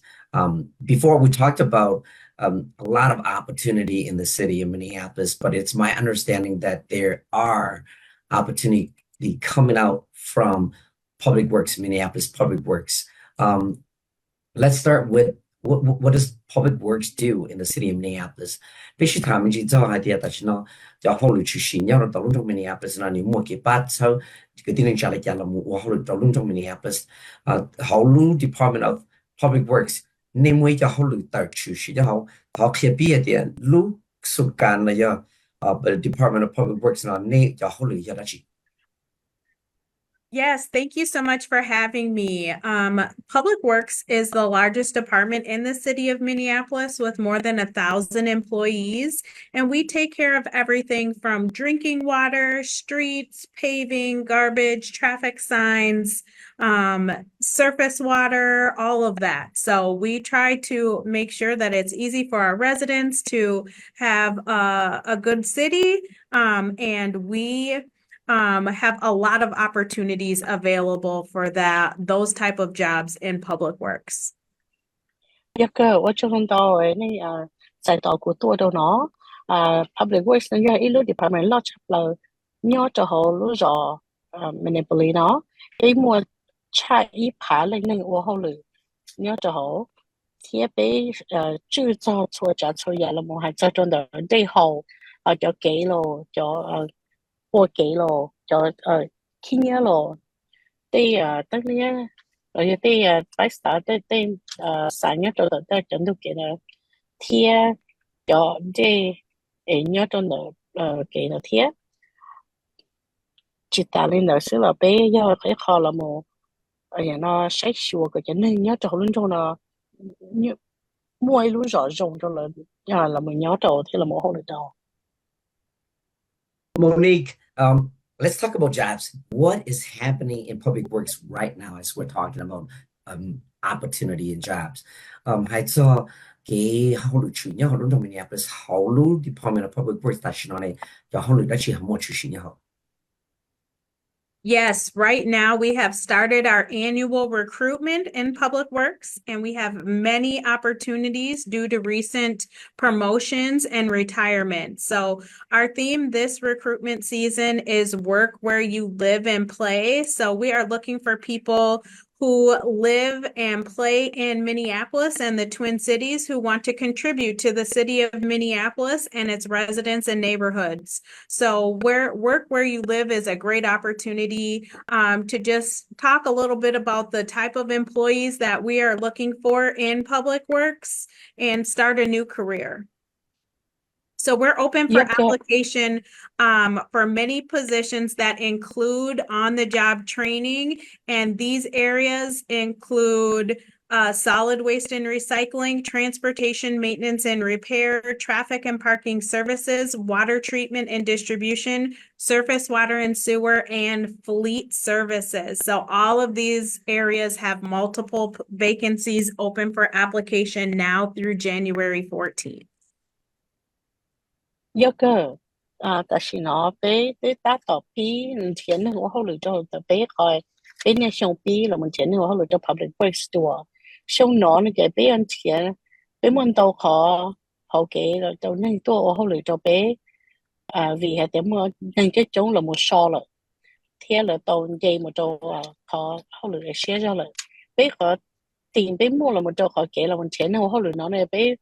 Before we talked about a lot of opportunity in the city of Minneapolis, but it's my understanding that there are opportunity coming out from Public Works, Minneapolis Public Works. Let's start with what does Public Works do in the city of Minneapolis? 必须他们去做下啲，但是呢，就考虑出现，要到龙中 Minneapolis 那你莫给把抽这个地方家里家了，我考虑到龙中 Minneapolis，考虑 Department of Public Works， 你每就考虑到出现，就好特别的路属干了呀，Department of Public Works 那你就考虑一下那去。Yes, thank you so much for having me. Public Works is the largest department in the city of Minneapolis with more than 1,000 employees, and we take care of everything from drinking water, streets, paving, garbage, traffic signs, surface water, all of that. So we try to make sure that it's easy for our residents to have a good city, and we have a lot of opportunities available for those type of jobs in Public Works. 一個我做到嘅呢在到古多到nó Public Works 呢一路 department 落出嚟 nhớ cho họ lúc rõ Minneapolis nó cái mua cha ý phá lên nên ô hậu lử nhớ cho họ thì bé chế造出家出来了嘛，还做中的最后就给了就过给了就去年了，对当年对白啥对3月做的在整都给了贴就这nhớ trong đó cái nó thiết chỉ ta lên đó xứ là bé do cái kho là một nhà nó sách xua cái nên nhớ trong luôn trong nó nhớ mua luôn rõ ràng trong là mình nhớ trong thì là một hôm được đâu. Monique, let's talk about jobs. What is happening in public works right now as we're talking about opportunity in jobs? Hay cho cái hậu lực chủ nhau trong Minneapolis, hậu lực Department of Public Works ta chỉ nói này, cho hậu lực đã chỉ một chủ nhau. Yes, right now we have started our annual recruitment in Public Works, and we have many opportunities due to recent promotions and retirement. So our theme this recruitment season is work where you live and play. So we are looking for people who live and play in Minneapolis and the Twin Cities who want to contribute to the city of Minneapolis and its residents and neighborhoods. So work where you live is a great opportunity to just talk a little bit about the type of employees that we are looking for in Public Works and start a new career. So we're open for application for many positions that include on-the-job training, and these areas include solid waste and recycling, transportation, maintenance and repair, traffic and parking services, water treatment and distribution, surface water and sewer, and fleet services. So all of these areas have multiple vacancies open for application now through January 14th. Yêu cơ ta chỉ nó bé bé ta tỏ pi tiền nữa họ lựa cho ta bé coi bé nhà xong pi là mình tiền nữa họ lựa cho public works store xong nó cái bé ăn tiền bé muốn tàu họ cái là tàu nên tôi họ lựa cho bé vì hệ tem mà nên cái chỗ là một so rồi thế là tàu dây một chỗ họ lựa xe ra rồi bé họ tiền bé mua là một chỗ họ cái là mình tiền nữa họ lựa nó này bé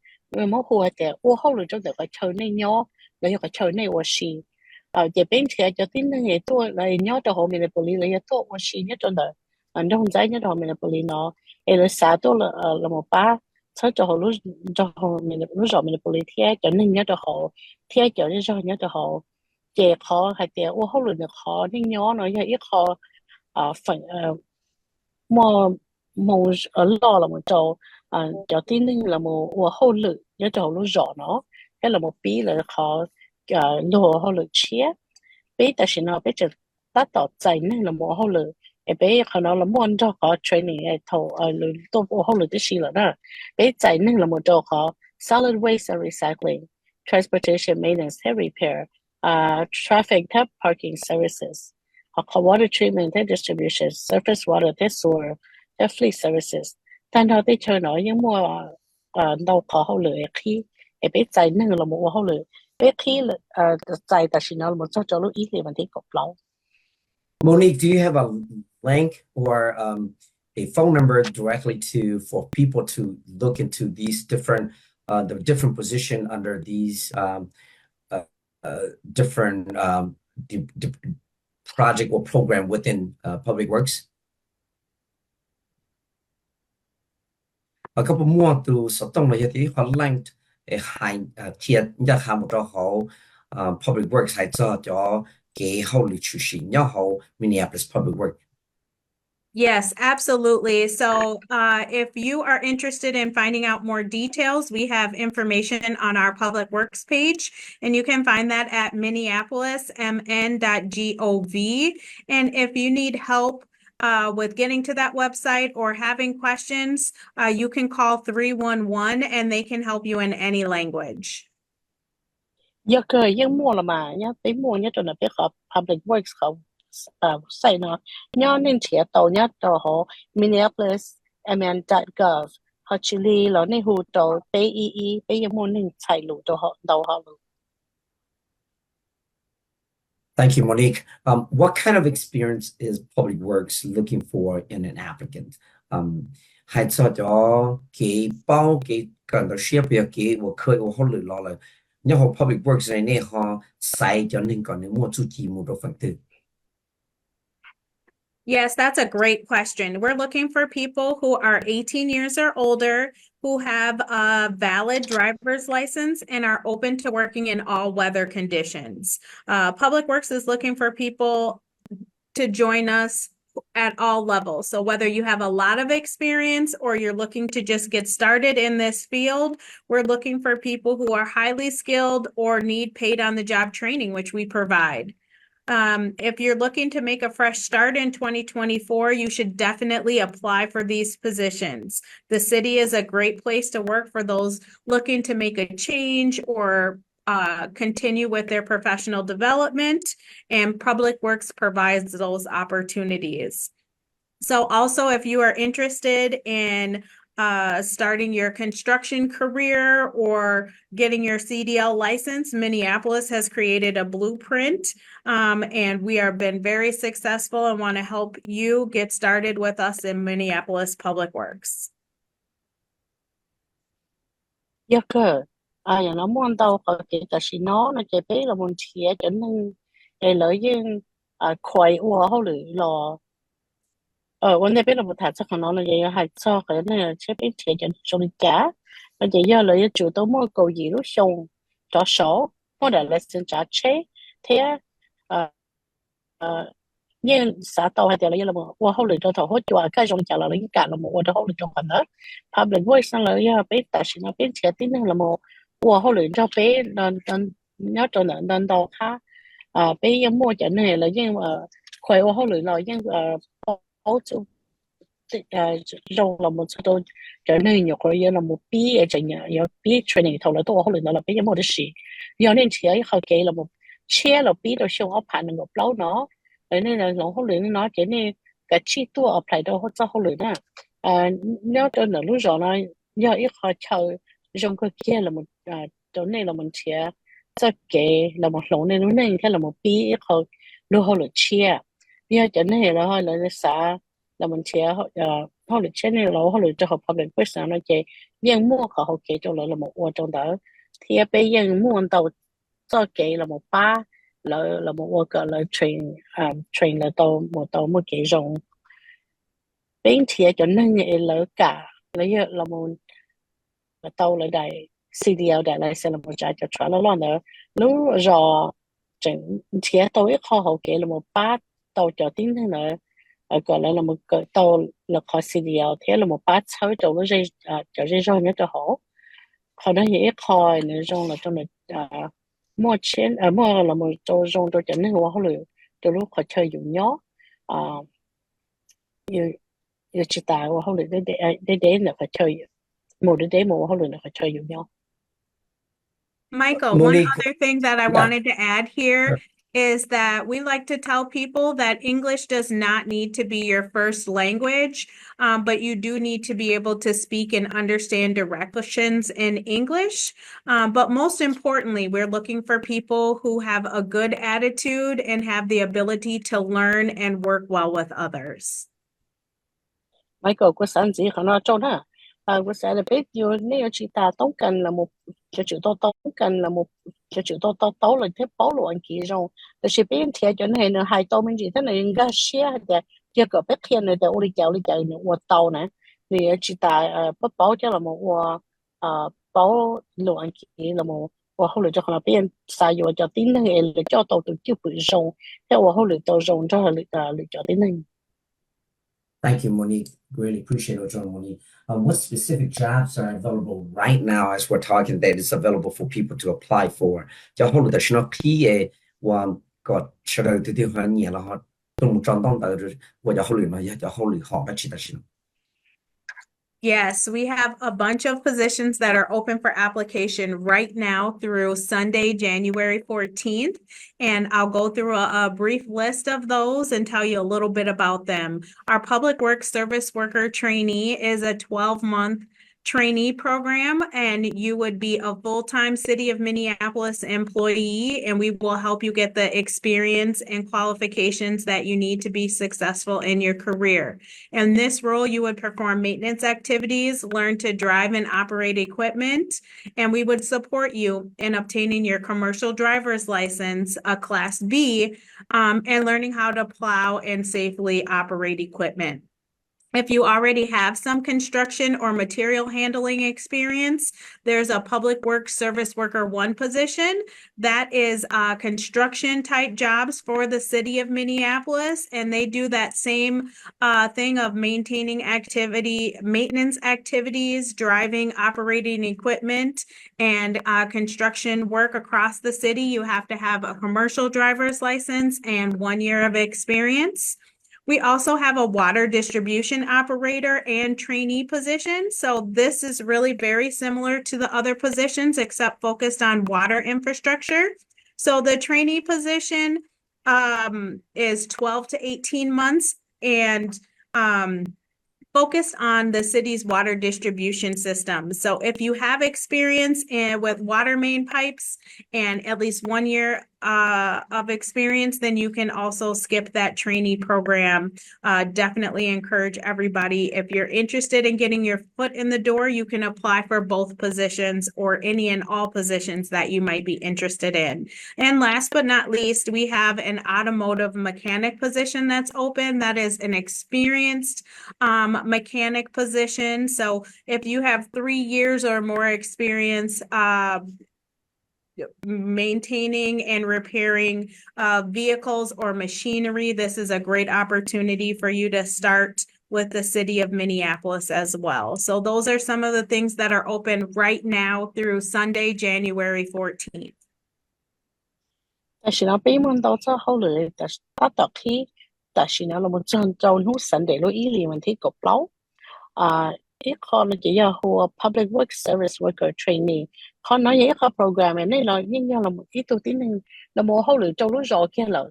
mỗi khu hệ tem họ lựa cho được cái chơi nên nhauแล้วก็เชิญในวันชีจะเป็นเชื่อจะติ้นนั่งไงตัวเลยย้อนจะหอมินปุรีเลยตัววันชีเนี่ยจนเดออันนั้นใจเนี่ยหอมินปุรีเนาะเอเลยสาตัวละหมอป้าถ้าจะหอรู้จะหอมินรู้จักมินปุรีเที่ยจะนึ่งเนี่ยจะหอเที่ยจะเนี่ยจะเนี่ยจะหอเจ้าขอให้เจ้าว่าเขาหลุดเนี่ยขอนี่ย้อนเนาะอย่างอีกขอฝันมอมอรอละหมอจะติ้นนึ่งละหมอว่าเขาหลุดเนี่ยจะหอรู้จักเนาะcái là một bí là khó lùa họ lựa chia bí ta chỉ nói bí chỉ ta tạo giải nên là một họ lựa bí họ nói là muốn cho họ training thầu lựa tôi họ lựa cái gì là đó bí giải nên là một chỗ họ solid waste and recycling transportation maintenance and repair traffic and parking services họ có water treatment and distribution surface water and sewer and fleet services thành họ đi chơi nói những mua đâu có họ lựa khi bé chạy năng là một hậu lửa bé khi chạy ta chỉ nói một cho lúc ít thì mình thấy cột lâu. Monique, do you have a link or a phone number directly for people to look into these different the different position under these different project or program within Public Works? A couple more to sotong là thì họ link hai thiệt nhất là một chỗ Public Works hay cho cái hậu lực chủ sĩ nhau hậu Minneapolis Public Works. Yes, absolutely. So if you are interested in finding out more details, we have information on our Public Works page, and you can find that at minneapolismn.gov. And if you need help with getting to that website or having questions, you can call 311 and they can help you in any language. Giờ cơยังมั่วละมาเนี่ยไปมั่วเนี่ยจนไปขอ Public Works เขาใส่เนาะเนี่ยนี่เฉียตัวเนี่ยตัวเขา Minneapolis mn.gov เขาชิลีแล้วในหูตัวไปไปยังมั่วนี่ใส่หลูตัวเขาตัวเขา Thank you, Monique. What kind of experience is Public Works looking for in an applicant? Hay cho cái bao cái cần được xếp việc cái我可以我好累了，然后 Public Works này nè họ sai cho nên còn nếu mua chú chỉ mua đồ phần tử. Yes, that's a great question. We're looking for people who are 18 years or older, who have a valid driver's license and are open to working in all weather conditions. Public Works is looking for people to join us at all levels. So whether you have a lot of experience or you're looking to just get started in this field, we're looking for people who are highly skilled or need paid on the job training, which we provide. If you're looking to make a fresh start in 2024, you should definitely apply for these positions. The city is a great place to work for those looking to make a change or continue with their professional development, and Public Works provides those opportunities. So also, if you are interested in starting your construction career or getting your CDL license, Minneapolis has created a blueprint, and we have been very successful and want to help you get started with us in Minneapolis Public Works. Dạ cơ, giờ nó muốn đâu có cái gì nó cái bé là muốn chia cho nên cái lợi dụng khoai của họ lười lo vấn đề bé là một thằng chắc nó là vậy hay cho cái này chế bé chia cho trong cá nó vậy giờ lợi chủ tôi mua cầu gì lúc xong cho số hoặc là lesson trả chế thế nhưng xã tàu hay là một qua hậu luyện cho thầu hỗ trợ cái dòng trả là những cả là một qua hậu luyện cho phần đó public voice sang là bé tại sao nó bé chia tin là một qua hậu luyện cho bé nên nhớ cho nên đâu khác béยังmua cho nên là nhưng mà khỏe qua hậu luyện là nhưng hỗ trợ dùng là một số cho nên nhiều cái là một bí ở trên nhà có bí training thầu là tôi hậu luyện là béยังmua được gì giờ nên chỉ họ kể là một chia là bí được xong ở phản ứng lâu nó nên là lòng huấn luyện nó cái này cái chi tiêu ở phải đâu cho huấn luyện nếu cho nó lúc rồi nó giờ ít họ chờ trong cái kia là một chỗ này là mình chia cho cái là một lỗ này lúc này cái là một bí ít họ lúc huấn luyện chia giờ chỗ này là họ là xã là mình chia huấn luyện chia này là huấn luyện cho họ public với xã nó cái nhưng mua họ cái cho là một ô trong đó thì bây giờ mua đầu cho cái là một ba là một worker là train là tàu một cái rồng bên thiệt cho nên là cả là một tàu là đại CDL đại là sẽ là một trái cho trả lo nữa lúc rồi chừng thiệt tàu ít kho hậu kế là một ba tàu cho tiếng thế nữa gọi là một cái tàu là kho CDL thế là một ba sáu tàu nó dây cho dây rồi nhớ cho họ họ nói ít kho nữa rồi là trong này mua钱mua là một chỗ dùng cho chính của họ lựa từ lúc họ chơi dùng nhó như chỉ tại của họ lựa để là họ chơi một để một họ lựa là họ chơi dùng nhó. Michael, Monique, one other thing that I wanted to add here is that we like to tell people that English does not need to be your first language, but you do need to be able to speak and understand directions in English. But most importantly, we're looking for people who have a good attitude and have the ability to learn and work well with others. Michael có sản gì họ nói cho đó có sẽ là biết nhiều nếu chỉ ta tốn cần là một cho chữ to tốn cần là một cho chữ to là thế báo lộ anh kia rồiแต่是别人贴就那呢还到们这他那应该写的这个别天呢的我里教呢我到呢你也知道不包就了么我包lộ anh kia là một我后来就可能别人撒药就顶那个叫到就不用但我后来都用就叫顶那 Thank you, Monique. Really appreciate it, John Monique. What specific jobs are available right now as we're talking that is available for people to apply for? Cho hỗ trợ nó khi và có chờ đợi từ từ hơn nhiều là họ tung trong đông tới rồi và cho hỗ trợ nó cho hỗ trợ họ đã chỉ là gì? Yes, we have a bunch of positions that are open for application right now through Sunday, January 14th. And I'll go through a brief list of those and tell you a little bit about them. Our Public Works Service Worker Trainee is a 12-month trainee program, and you would be a full-time City of Minneapolis employee, and we will help you get the experience and qualifications that you need to be successful in your career. In this role, you would perform maintenance activities, learn to drive and operate equipment, and we would support you in obtaining your commercial driver's license, a Class B, and learning how to plow and safely operate equipment. If you already have some construction or material handling experience, there's a Public Works Service Worker 1 position. That is construction type jobs for the City of Minneapolis, and they do that same thing of maintenance activities, driving, operating equipment, and construction work across the city. You have to have a commercial driver's license and 1 year of experience. We also have a water distribution operator and trainee position. So this is really very similar to the other positions except focused on water infrastructure. So the trainee position is 12 to 18 months and focused on the city's water distribution system. So if you have experience with water main pipes and at least 1 year of experience, then you can also skip that trainee program. Definitely encourage everybody. If you're interested in getting your foot in the door, you can apply for both positions or any and all positions that you might be interested in. And last but not least, we have an automotive mechanic position that's open. That is an experienced mechanic position. So if you have 3 years or more experience maintaining and repairing vehicles or machinery, this is a great opportunity for you to start with the City of Minneapolis as well. So those are some of the things that are open right now through Sunday, January 14th. 但是呢，北门到这后来，但是他到去，但是呢，我们做努神的路伊里问题个包一个呢就要和 public work service worker trainee， เขาnói vậy cái program này là nhưng là một cái đầu tiên là một hậu lực trong lúc rõ kia là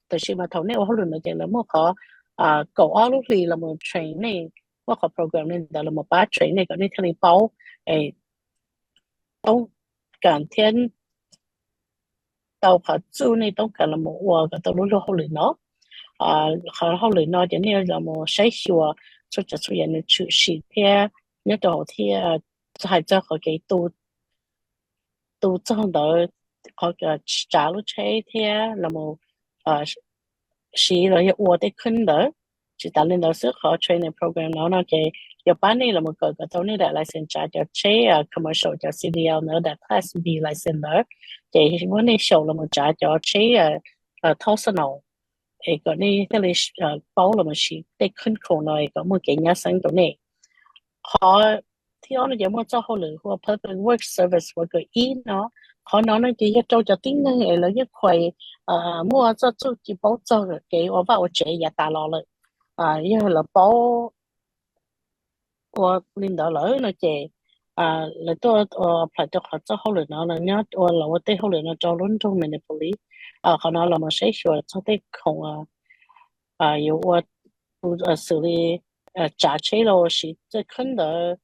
từ khi mà thầu này hậu lực này là một có cậu ở lúc thì là một trainee một cái program này là một ba trainee cái này thì baoต้องการ天到เขา租呢ต้องการละหมดก็ต้องรู้เขาเลยเนาะเขาเลยเนาะเดี๋ยวนี้เราหมดใช้ชัวสุดจะสุดอย่างนี้ชื่อสีเทียเนี่ยตัวที่ให้เจ้าเขาเกี่ยตัวเจ้าเดอเขาจะจ่ายลูกใช้เทียเราหมดสีเราจะอวดได้ขึ้นเด้อจะตอนนี้เราซื้อเขา training program เนาะเนาะเกี่ยวกับนี้เราหมดเกิดกับตัวนี้ได้ license จะใช้ commercial จะ CDL เนาะได้ class B license เด้อ即วันนี้show เราหมดจะใช้personal 個呢即係包啦嘛是的ขึ้นโครงหน่อยก็มือเก่งยาสังตัวนี้เขาที่เราจะมาเจ้าเขาเลยว่า public work service worker อีเนาะเขาnói nó chỉ cho tiếng năng ấy là nhất khoai mua cho chỉ bảo cho cái ở vào chế nhà ta lo rồi như là bảo của领导来了chế là tôi phải cho họ cho họเลยnó là nhớ là tôi thấy họเลยnó cho luôn trong Minneapolisเขาnói là một số chuyện cho tới không有xử lý trả chế lo是这肯的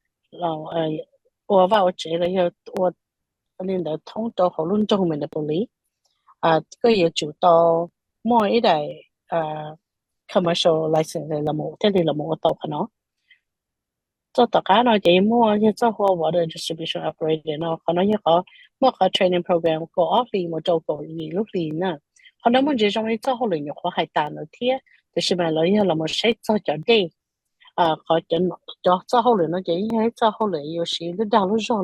我vào chế了要我领导通到好论中面的不理个要做到每一代commercial license là một thế thì là một tàu nó cho tất cả nó chỉ mua như cho hoa water distribution operator nóเขาnói như có một cái training program có offer một chỗ có gì lúc gì nè họ nói muốn gì trong cái cho họ lợi nhuận họ hay tàn ở thế thì mà lợi là một sẽ cho đi họ cho họ lợi nó chỉ hay cho họ lợi nhiều sự nó đào nó rõ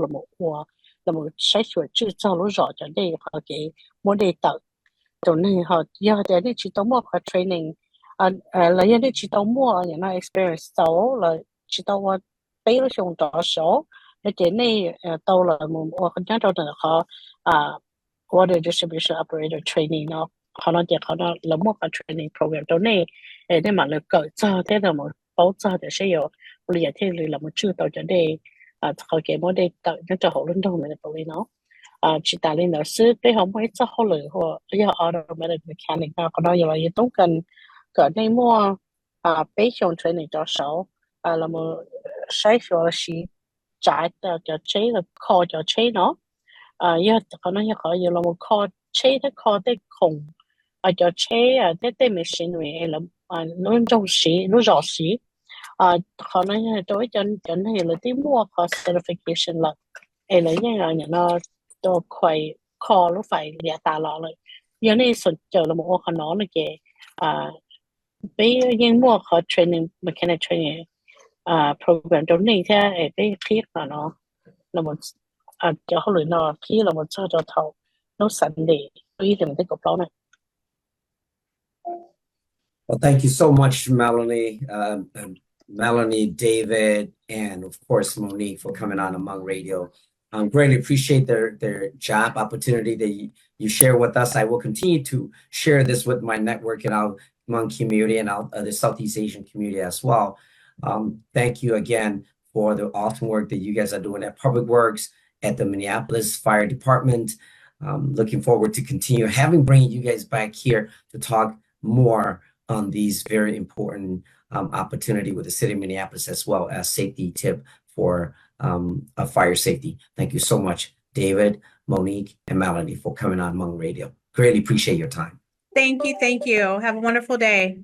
là một sẽ sửa chữa cho nó rõ cho đi họ cái muốn đi tập chỗ này họ giờ để đi chỉ tao mua cái training là giờ đi chỉ tao mua những cái experience sau là chỉ tao bây giờ dùng đó số để cái này tao là một cái nhớ đâu là họ water distribution operator training nó họ nói là một cái training program đó này để mà là cởi cho thế là một bảo cho để sử dụng bây giờ thì là một chưa tao cho đây họ cái món đây tạo nó cho họ luôn đâu mà để nó chỉ ta lên đó sư cái không phải cho họ lợi họ bây giờ automatic mechanic họ nói là gìต้องcần cỡ này mua basic training cho số là một sai số là gì trái cho chế là kho cho chế nó yêu có nói có yêu là một kho chế thế kho thế khủng cho chế thế thế machinery là nó trong sĩ nó rõ sĩ họ nói đối cho này là tiếng mua có certification là là những nó tôi quay kho nó phải liệt tả lọ rồi giờ này sụt chờ là một con nó kì bây giờ mua có training mechanic training program trong này thế bây khi nó là một cho họ luyện nó khi là một cho thầu nó sẵn để tôi thì mình thấy cục đó này. Well, thank you so much, Melanie, Melanie, David, and of course Monique for coming on Hmong Radio. Greatly appreciate their job opportunity that you share with us. I will continue to share this with my network and our Hmong community and our the Southeast Asian community as well. Thank you again for the awesome work that you guys are doing at Public Works, at the Minneapolis Fire Department. Looking forward to continue bringing you guys back here to talk more on these very important opportunity with the city of Minneapolis, as well as safety tip for fire safety. Thank you so much, David, Monique, and Melanie for coming on Hmong Radio. Greatly appreciate your time. Thank you. Have a wonderful day.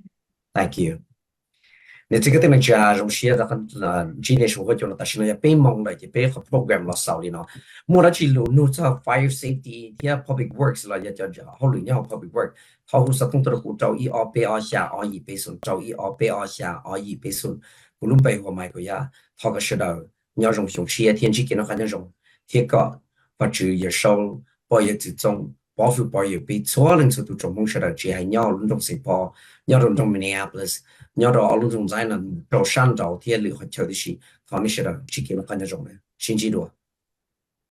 Thank you. 你这个对面家用些的很今年生活中了，但是呢也被忙了，也被和 program 了少了呢。莫了去路弄这 fire safety，ที่ public works 了也叫好路呢 public work， เขา是ต้องตัวกูเจ้าอีออเปอ下ออีไปส่วนเจ้าอีออเปอ下ออีไปส่วนกูลุ่มไปหัวไม้ก็ยาเขาก็是的，你要用熊些天气给那还能用，天个不注意收，不也集中。保护保育被错人程度中梦是的，只还鸟那种情况，鸟那种 Minneapolis， 鸟到那种在那找山找天里和跳的是，他们是的，只给了看那种的，星期多。